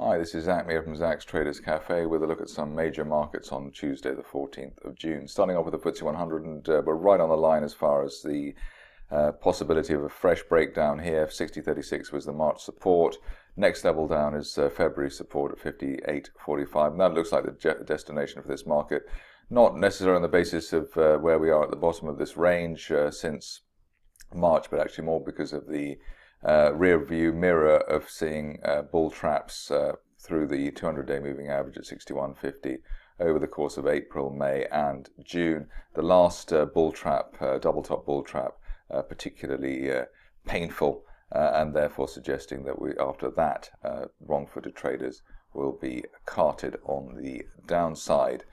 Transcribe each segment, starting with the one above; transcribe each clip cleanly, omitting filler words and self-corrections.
Hi, this is Zach Meir from Zach's Traders Cafe with a look at some major markets on Tuesday, the 14th of June. Starting off with the FTSE 100, and we're right on the line as far as the possibility of a fresh breakdown here. 60.36 was the March support. Next level down is February support at 58.45, and that looks like the destination for this market. Not necessarily on the basis of where we are at the bottom of this range since March, but actually more because of the rear view mirror of seeing bull traps through the 200-day moving average at 61.50 over the course of April, May and June. The last bull trap, double top bull trap, particularly painful and therefore suggesting that after that wrong-footed traders will be carted on the downside.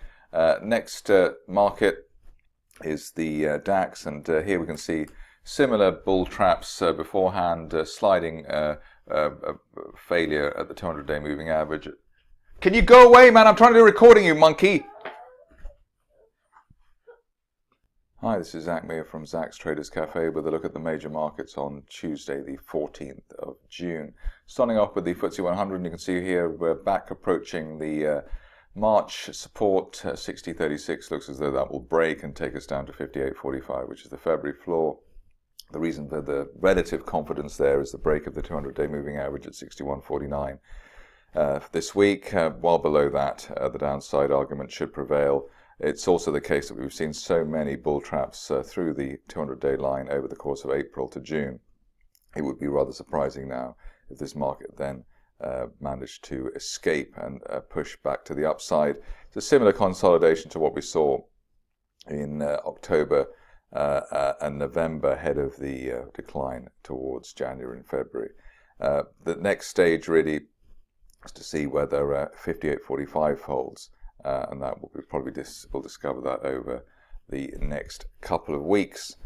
Next market is the DAX, and here we can see similar bull traps beforehand, sliding failure at the 200-day moving average. Can you go away, man? I'm trying to do recording, you monkey. Hi, this is Zach Meir from Zach's Traders Cafe with a look at the major markets on Tuesday, the 14th of June. Starting off with the FTSE 100, and you can see here we're back approaching the March support. 60.36 looks as though that will break and take us down to 58.45, which is the February floor. The reason for the relative confidence there is the break of the 200-day moving average at 61.49 this week. While below that, the downside argument should prevail. It's also the case that we've seen so many bull traps through the 200-day line over the course of April to June. It would be rather surprising now if this market then managed to escape and push back to the upside. It's a similar consolidation to what we saw in October and November ahead of the decline towards January and February. The next stage really is to see whether 58.45 holds, and that will be we'll discover that over the next couple of weeks.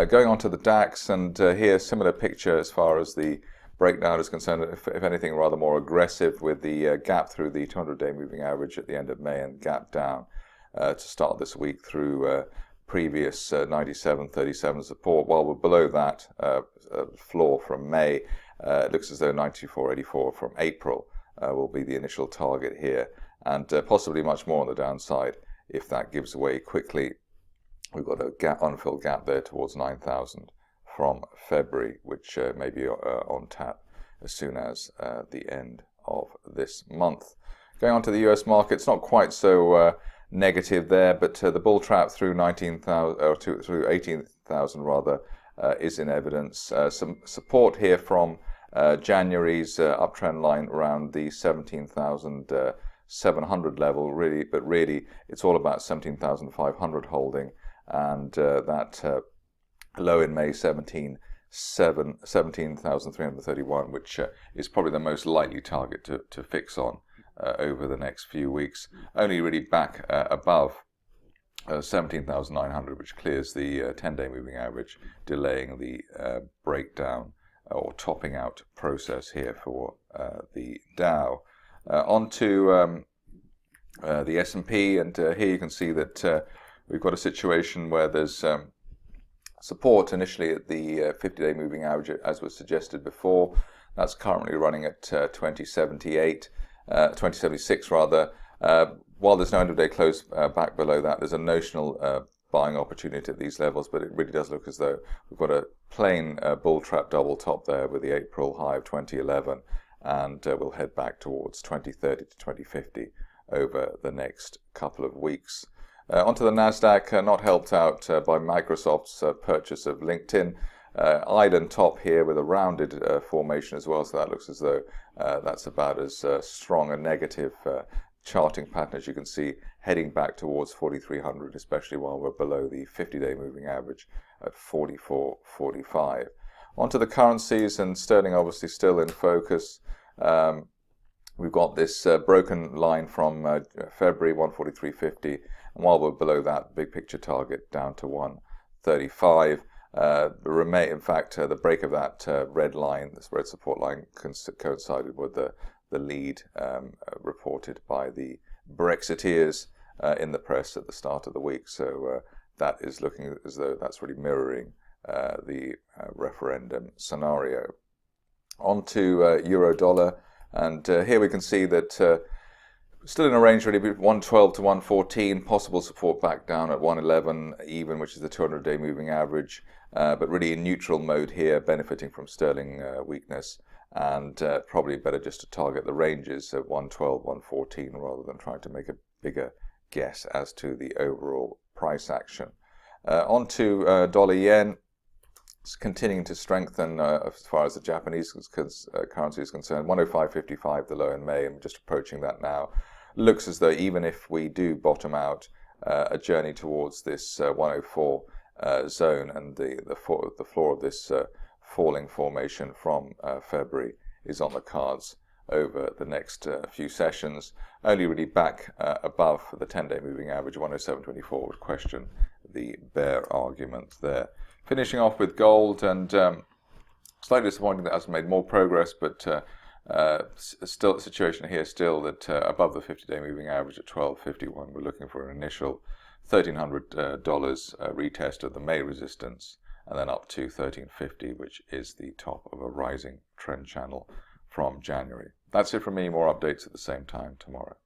Going on to the DAX, and here similar picture as far as the breakdown is concerned, if anything rather more aggressive, with the gap through the 200-day moving average at the end of May and gap down to start this week through previous 97.37 support. While we're below that floor from May, it looks as though 94.84 from April will be the initial target here, and possibly much more on the downside if that gives away quickly. We've got a unfilled gap there towards 9,000 from February, which may be on tap as soon as the end of this month. Going on to the US market, it's not quite so negative there, but the bull trap through 19,000 or through 18,000 rather is in evidence. Some support here from January's uptrend line around the 17,700 level, but really it's all about 17,500 holding, and that low in May 17,331, which is probably the most likely target to fix on over the next few weeks. Only really back above 17,900, which clears the 10-day moving average, delaying the breakdown or topping out process here for the Dow. On to the S&P, and here you can see that we've got a situation where there's support initially at the 50-day moving average, as was suggested before. That's currently running at 2076 rather. While there's no 100-day close back below that, there's a notional buying opportunity at these levels, but it really does look as though we've got a plain bull trap double top there with the April high of 2011, and we'll head back towards 2030 to 2050 over the next couple of weeks. Onto the Nasdaq, not helped out by Microsoft's purchase of LinkedIn. Island top here with a rounded formation as well, so that looks as though that's about as strong a negative charting pattern as you can see, heading back towards 4,300, especially while we're below the 50-day moving average at 44.45. Onto the currencies, and sterling obviously still in focus. We've got this broken line from February, 143.50, and while we're below that big picture target down to 135. In fact, the break of that red line, this red support line, coincided with the lead reported by the Brexiteers in the press at the start of the week. So that is looking as though that's really mirroring the referendum scenario. On to euro dollar. And here we can see that still in a range really, 112 to 114, possible support back down at 111 even, which is the 200-day moving average, but really in neutral mode here, benefiting from sterling weakness, and probably better just to target the ranges at 112, 114 rather than trying to make a bigger guess as to the overall price action. On to dollar yen. It's continuing to strengthen as far as the Japanese currency is concerned. 105.55 the low in May, and just approaching that now. Looks as though even if we do bottom out, a journey towards this 104 zone and the floor of this falling formation from February is on the cards over the next few sessions. Only really back above the 10-day moving average 107.24 would question the bear argument there. Finishing off with gold, and slightly disappointing that it hasn't made more progress, but still the situation here still that above the 50-day moving average at 12.51. We're looking for an initial $1,300 retest of the May resistance, and then up to 13.50, which is the top of a rising trend channel from January. That's it from me. More updates at the same time tomorrow.